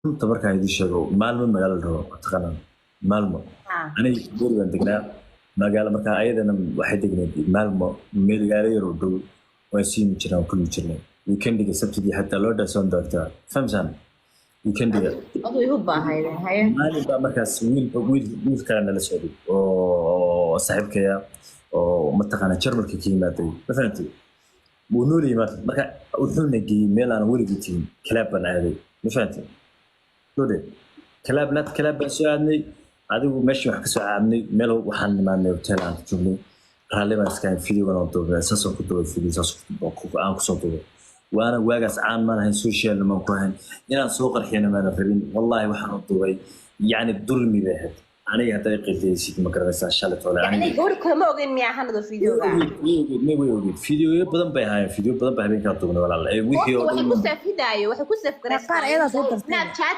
runta markaan idin sheego maalmo magaalo la rabo taqaanaan maalmo ها aniga gurigan degnaa magaalo markaa ayadana waxay degneed maalmo magaalo yar oo dhow waan siimi jiraan kulmi jirnay weekendiga sabtidii xataa loo dhaasoon doortaa famsan weekendiga أضو يهبا هاي maalin baa markaas wiil kale nala socday oo saaxiibkaya oo mataqaana jarmalka ka yimaaday ma fahamtay wuu nool yimaad marka wuxuuna geeyey meel aan weligii tegin kalaab baan aaday ma fahamtay Dode. Kalaab baan soo aadnay adigu meeshii wax ka soo caabnay meel waxaan nimaadnay hotel aan joognay raalli baan iska fiidiyogan oo duubay saasoo ku duubay fiidiyo saas aan ku soo duubay waana waagaas caan ma lahayn social ma ku hayn inaan soo qarxiyana ma rabin wallahi waxaan u duubay yani dulmi bay ahayd aniga hadda qeydaysid ma garanaysaa shalay toole يعني قولي كل ما أقول مياه هذا الفيديو fiidiyo badan bay ahaayeen fiidiyo badan baa habeenkaa duubnay walaal wixii oo وحي كوسف هدايو وحي كوسف qaar ayadaa soo dartay سناب شات